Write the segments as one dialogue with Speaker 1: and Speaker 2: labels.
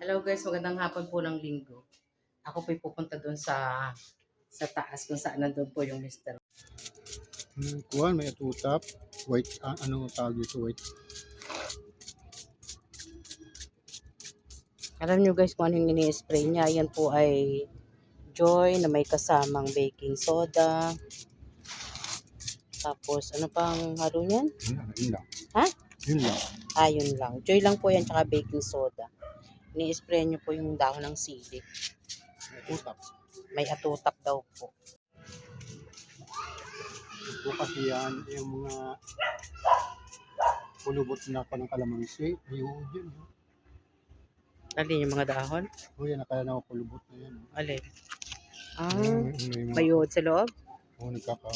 Speaker 1: Hello guys, magandang hapon po ng linggo. Ako po'y pupunta doon sa taas kung saan nandun po yung mister.
Speaker 2: Kuhan, may atutap. White, ano tawag dito? White.
Speaker 1: Alam nyo guys kung anong ini-spray niya. Yan po ay Joy na may kasamang baking soda. Tapos ano pang halo niyan?
Speaker 2: Yun lang.
Speaker 1: Ha?
Speaker 2: Yun lang.
Speaker 1: Yun lang. Joy lang po yan tsaka baking soda. Ini-spray nyo po yung dahon ng sili.
Speaker 2: May atutap.
Speaker 1: May atutap daw po.
Speaker 2: Ito kasi yan, yung mga pulubot na pa ng kalamansi. Ayun, yun.
Speaker 1: Alin yung mga dahon?
Speaker 2: O yan, nakala na pulubot na yan.
Speaker 1: Alin?
Speaker 2: May
Speaker 1: May uod sa loob?
Speaker 2: Oo, nagkakao.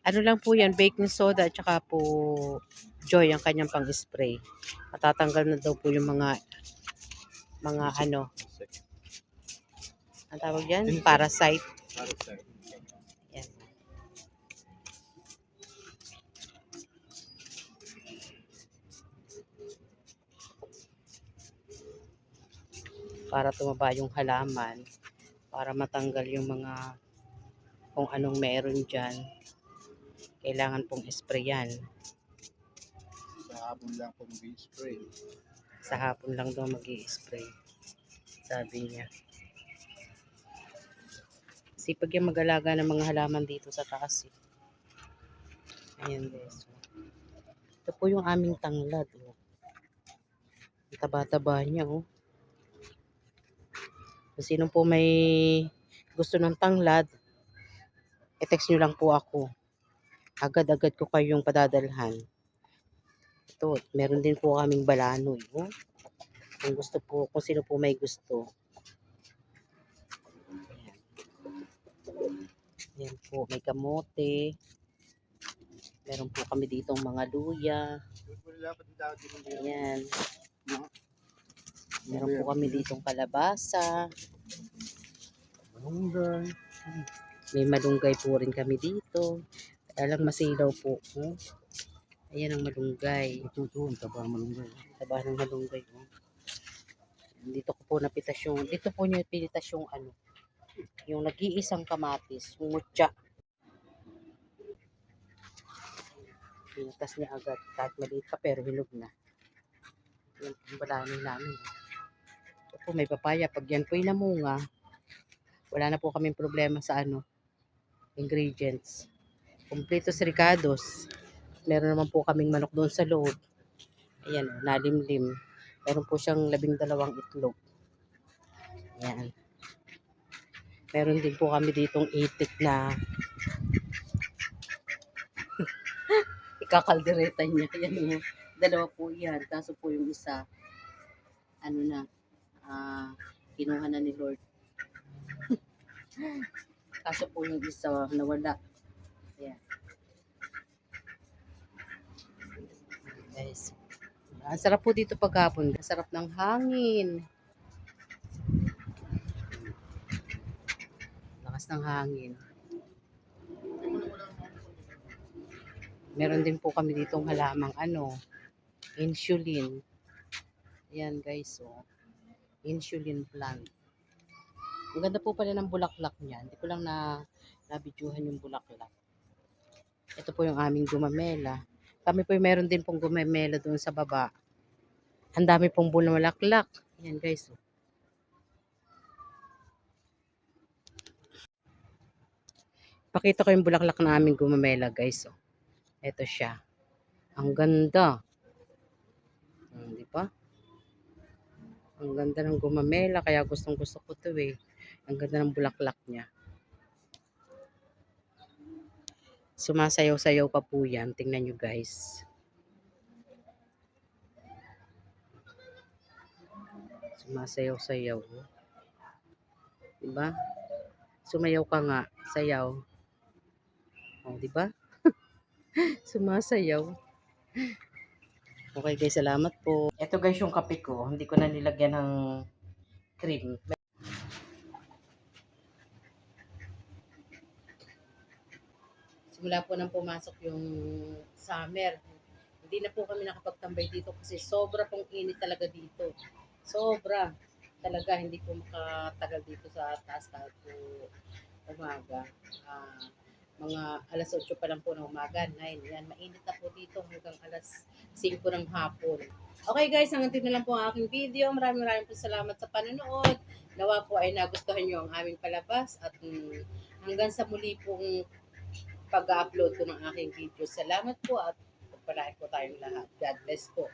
Speaker 1: Ano lang po yan, baking soda at saka po Joy ang kanyang pang-spray. Matatanggal na daw po yung mga ano, ang tawag yan? Parasite. Yan. Para tumaba yung halaman, para matanggal yung mga kung anong meron dyan. Kailangan pong sprayan.
Speaker 2: Sa hapon lang po mag-spray.
Speaker 1: Sa hapon lang daw mag-i-spray. Sabi niya. Sipag yung mag-alaga ng mga halaman dito sa taas. Ayan guys. Ito po yung aming tanglad. Ang taba-taba niya. Kung sino po may gusto ng tanglad, i-text nyo lang po ako. Agad-agad ko kayong padadalhan. Ito, meron din po kaming balanoy. Kung gusto po, kung sino po may gusto. Ayan po, may kamote. Meron po kami ditong mga luya. Ayan. Meron po kami ditong kalabasa.
Speaker 2: Malunggay.
Speaker 1: May malunggay po rin kami dito. Kaya lang masilaw po. Ayan ang malunggay.
Speaker 2: Ito, ang taba ng malunggay.
Speaker 1: Taba ng malunggay. Dito ko po napitas yung, dito po niya pinitas yung ano, yung nag-iisang kamatis, yung mutya. Pinitas niya agad, kahit maliit pa pero hinog na. Yan ang balanoy namin. Ito po may papaya, pag yan po'y namunga, wala na po kaming problema sa ano, ingredients. Completos ricados. Meron naman po kaming manok doon sa loob. Ayan, nalimlim. Meron po siyang 12 itlog. Ayan. Meron din po kami ditong itik na ikakaldereta niya. Ayan, dalawa po yan. Kaso po yung isa, ano na, kinuha na ni Lord. Kaso po yung isa nawala. Ayan. Guys. Ang sarap po dito paghapon. Ang sarap ng hangin. Lakas ng hangin. Meron din po kami ditong halamang ano, insulin. Ayan guys, insulin plant. Ang ganda po pala ng bulaklak niya. Hindi ko lang na-videohan yung bulaklak. Ito po yung aming gumamela. Kami po meron din pong gumamela doon sa baba. Ang dami pong bulaklak. Ayan guys. Pakita ko yung bulaklak na aming gumamela guys. Ito siya. Ang ganda. Di ba? Ang ganda ng gumamela. Kaya gustong gusto ko to eh. Ang ganda ng bulaklak niya. Sumasayaw-sayaw pa po yan. Tingnan nyo guys. Sumasayaw-sayaw. Diba? Sumayaw ka nga. Sayaw. Diba? Sumasayaw. Okay guys, salamat po. Ito guys yung kape ko. Hindi ko na nilagyan ng cream. Simula po nang pumasok yung summer, Hindi na po kami nakapagtambay dito kasi sobra pong init talaga dito. Sobra. Talaga, hindi po makatagal dito sa taas kahit po umaga. Ah, mga alas 8 pa lang po ng umaga, 9. Yan, mainit na po dito hanggang alas 5 ng hapon. Okay guys, hanggang dito na lang po ang aking video. Maraming po salamat sa panonood. Nawa po ay nagustuhan nyo ang aming palabas at hanggang sa muli pong pag-upload ko ng aking video. Salamat po at pagpalain po tayong lahat. God bless po.